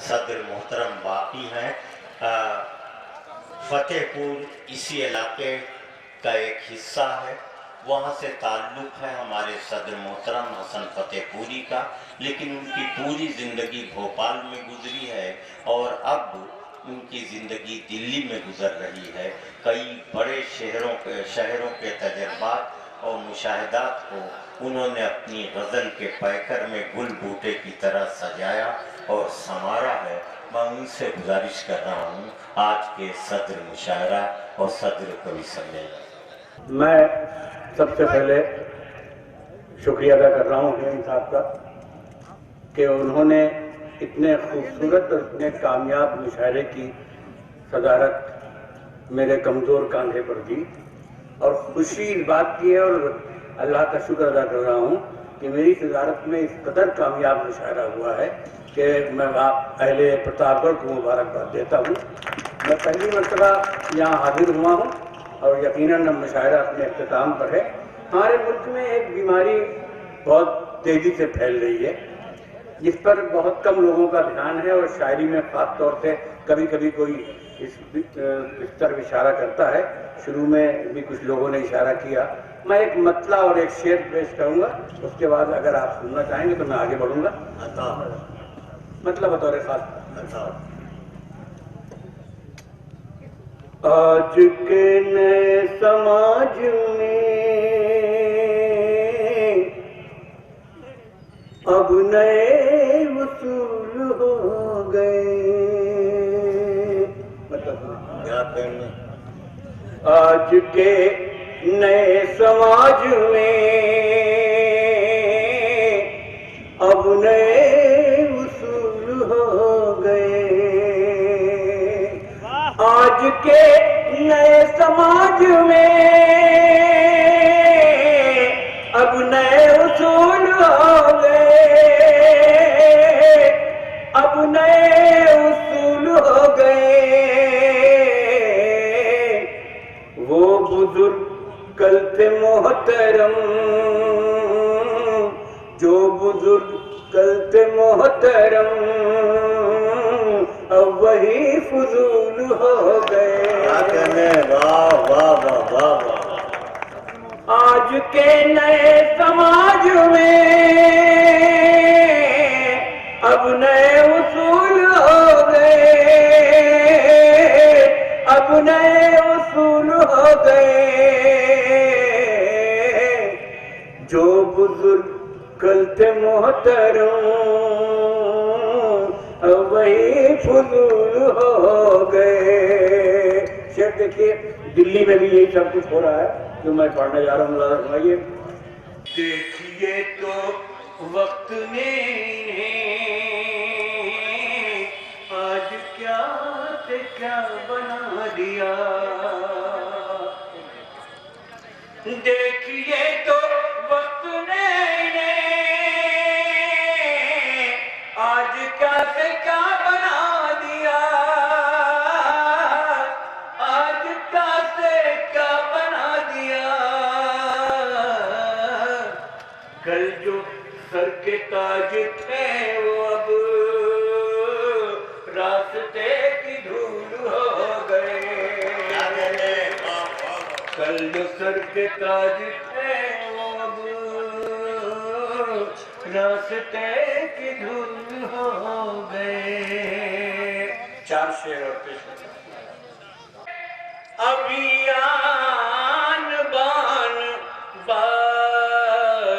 सदर मोहतरम बाकी हैं। फतेहपुर इसी इलाके का एक हिस्सा है, वहाँ से ताल्लुक़ है हमारे सदर मोहतरम हसन फतेहपुरी का, लेकिन उनकी पूरी ज़िंदगी भोपाल में गुजरी है और अब उनकी ज़िंदगी दिल्ली में गुजर रही है। कई बड़े शहरों के तजर्बात और मुशाहिदात को उन्होंने अपनी गज़ल के पैकर में गुल बूटे की तरह सजाया और संवारा है। मैं उनसे गुजारिश कर रहा हूँ आज के सदर मुशायरा और सदर कवि सम्मेलन। मैं सबसे पहले शुक्रिया अदा कर रहा हूँ हेम साहब का कि उन्होंने इतने खूबसूरत और इतने कामयाब मुशायरे की सदारत मेरे कमज़ोर कांधे पर दी और खुशी इस बात की है और अल्लाह का शुक्र अदा कर रहा हूँ कि मेरी सदारत में इस कदर कामयाब मुशायरा हुआ है कि मैं आप अहले प्रतापगढ़ को मुबारकबाद देता हूँ। मैं पहली मरतबा यहाँ हाजिर हुआ हूँ और यकीनन मुशायरा अपने अख्ताम पर है। हमारे मुल्क में एक बीमारी बहुत तेज़ी से फैल रही है जिस पर बहुत कम लोगों का ध्यान है और शायरी में ख़ास तौर से कभी कभी कोई इस तरफ इशारा करता है। शुरू में भी कुछ लोगों ने इशारा किया। मैं एक मतला और एक शेर पेश करूंगा, उसके बाद अगर आप सुनना चाहेंगे तो मैं आगे बढ़ूंगा। मतलब बतौर खास आज के नए समाज में अब नए वसूल हो गए। मतलब क्या कहना, आज के नए समाज में अब नए वसूल हो गए। आज के नए समाज में अब नए उसूल हो गए। अब नए उसूल हो गए। वो बुजुर्ग कल थे मोहतरम, जो बुजुर्ग कल थे मोहतरम अब वही फजूल हो गए। वाह वाह वाह वाह वाह। आज के नए समाज में अब नए उसूल हो गए। अब नए उसूल हो गए। जो बुजुर्ग कल थे मोहतरम वही फजूल हो गए। शेर देखिए, दिल्ली में भी यही सब कुछ हो रहा है जो मैं पढ़ने जा रहा हूँ। सुनाइए। देखिए तो वक्त ने आज क्या से क्या बना दिया। देखिए तो वक्त ने आज क्या से क्या बना दिया। आज क्या से क्या बना दिया। कल जो सर के ताज थे वो अब रास्ते की धूल हो गए। कल जो सर के ताज थे वो अब रास्ते की धूल हो गए। चार शेर और पेश अभियान बान बाकी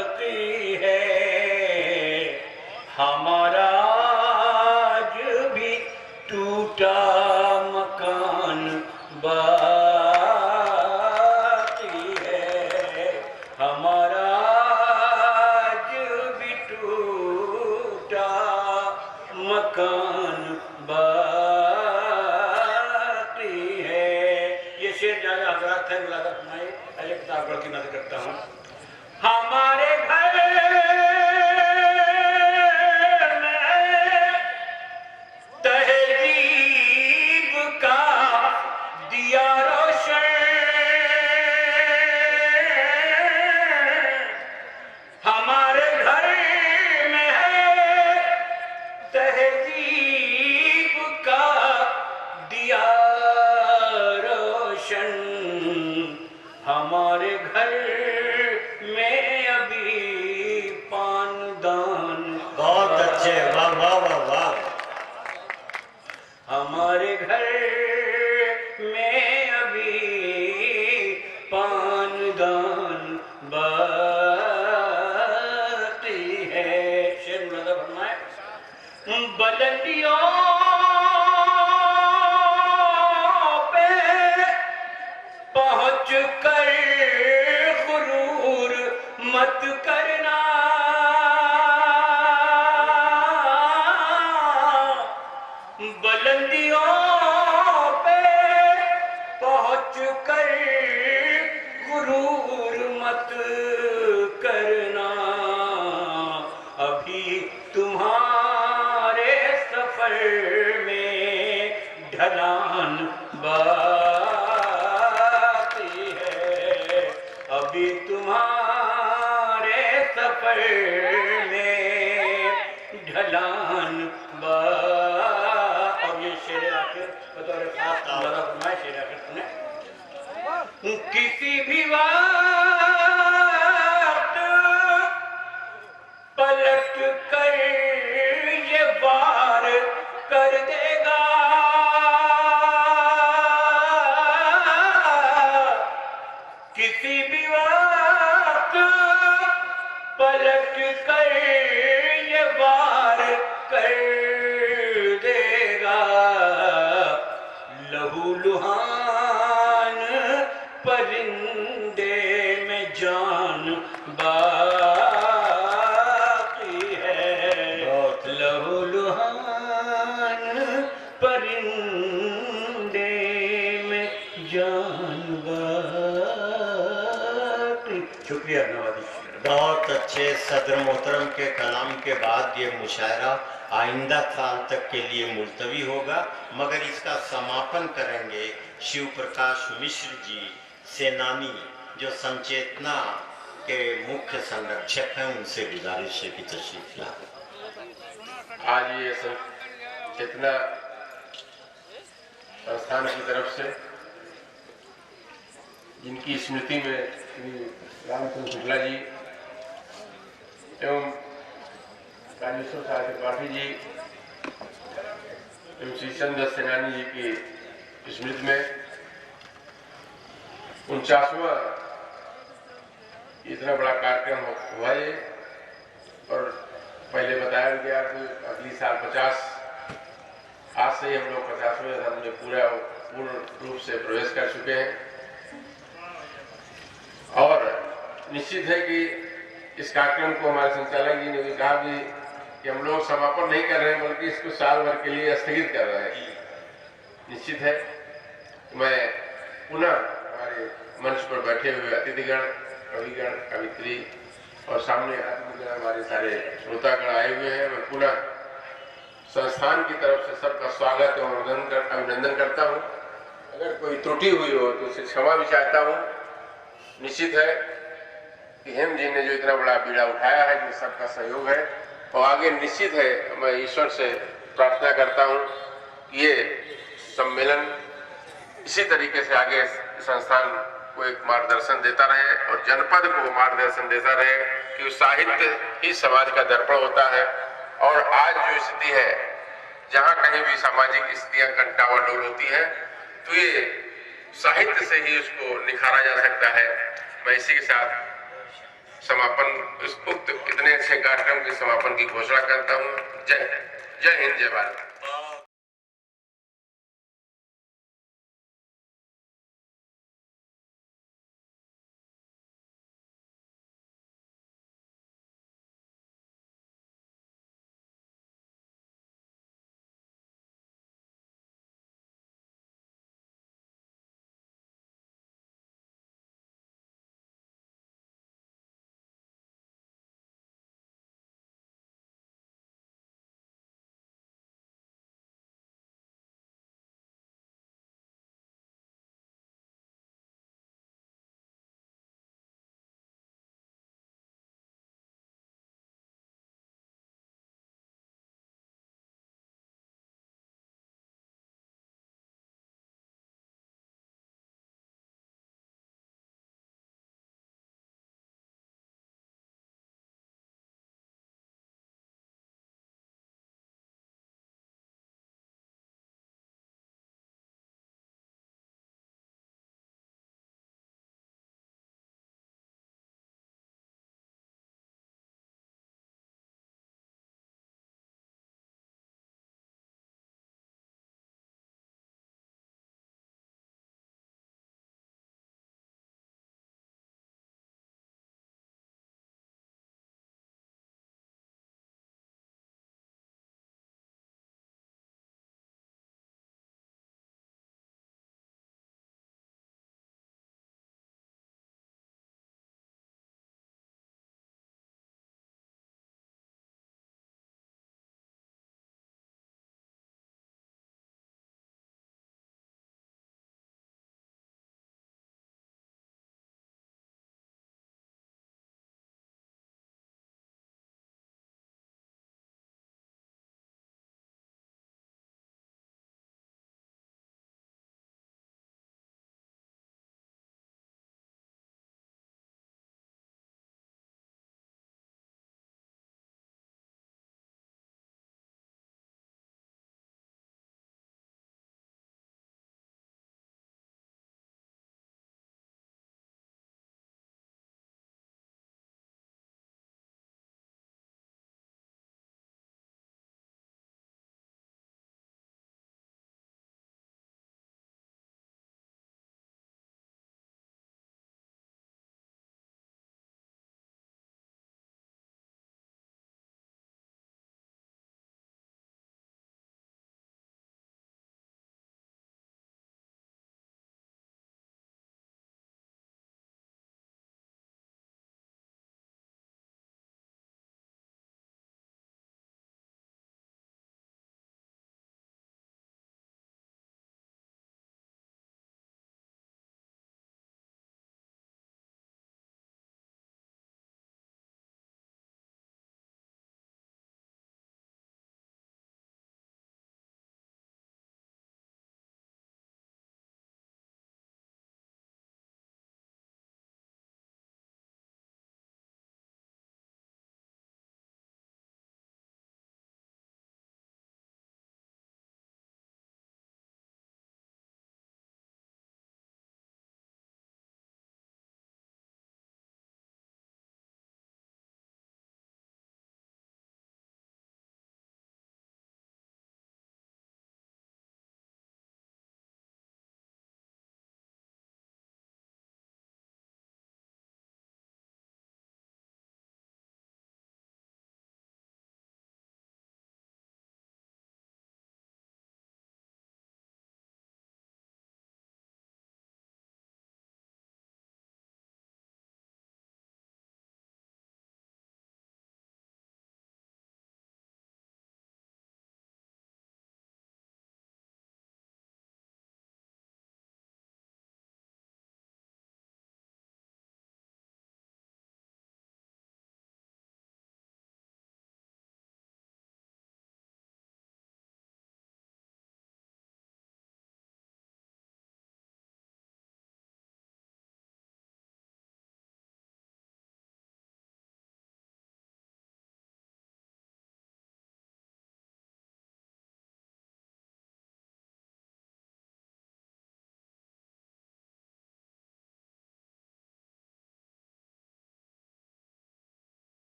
है हमारा आज भी टूटा मकान बाकी है। हमारा आज भी टूटा मकान बाकी है। ये शेर ज्यादा हजरात है, मुलाकात मैं अहले प्रतापगढ़ की नजर करता हूँ। हमारे घर में तहजीब का दिया रोशन। हमारे घर में है तहजीब बुलंदियों पे पहुंच कर गुरूर मत करना, बुलंदियों पे पहुंच कर गुरूर मत करना, अभी तुम्हारे सफर में ढलान बाकी है, अभी तुम्हारे सफर में ढलान और ये शेर आखिर बतौर खास अल्लाह फरमाए, शेर आखिर सुने। किसी भी वक्त पलट कर ये वार कर देगा, किसी भी वक्त पलट कर ये वार कर देगा, लहू लुहान परिंदे में जान बाकी है, लहू लुहान परिंदे में जान बाकी। शुक्रिया नवाज़ी। बहुत अच्छे सदर मोहतरम के कलाम के बाद ये मुशायरा आइंदा साल तक के लिए मुलतवी होगा, मगर इसका समापन करेंगे शिव प्रकाश मिश्र जी सेनानी, जो संचेतना के मुख्य संरक्षक हैं। उनसे गुजारिश है कि तशरीफ लाएं। आज ये चेतना संस्थान की तरफ से जिनकी स्मृति में श्री रामचंद्र शुक्ला जी एवं राजेश्वर साहब त्रिपाठी जी एवं श्री चंद्र सेनानी जी की स्मृति में 49वां इतना बड़ा कार्यक्रम हुआ ये, और पहले बताया गया कि अगली साल 50, आज से ही हम लोग 50वें साल में पूर्ण रूप से प्रवेश कर चुके हैं। और निश्चित है कि इस कार्यक्रम को हमारे संचालक जी ने भी कहा कि हम लोग समापन नहीं कर रहे हैं, बल्कि इसको साल भर के लिए स्थगित कर रहे हैं। निश्चित है मैं पुनः हमारे मंच पर बैठे हुए अतिथिगण, कविगण, कवित्री और सामने अतिथिगण हमारे सारे श्रोतागण आए हुए हैं, मैं पुनः संस्थान की तरफ से सबका स्वागत एवं अभिनंदन करता हूँ। अगर कोई त्रुटि हुई हो तो उसे क्षमा भी चाहता हूँ। निश्चित है कि हेम जी ने जो इतना बड़ा बीड़ा उठाया है, जो सबका सहयोग है, और आगे निश्चित है मैं ईश्वर से प्रार्थना करता हूँ कि ये सम्मेलन इसी तरीके से आगे संस्थान को एक मार्गदर्शन देता रहे और जनपद को मार्गदर्शन देता रहे कि साहित्य ही समाज का दर्पण होता है। और आज जो स्थिति है, जहाँ कहीं भी सामाजिक स्थितियां कंटावाडोल होती है, तो ये साहित्य से ही उसको निखारा जा सकता है। मैं इसी के साथ समापन इतने अच्छे कार्यक्रम के समापन की घोषणा करता हूँ। जय हिंद, जय भारत।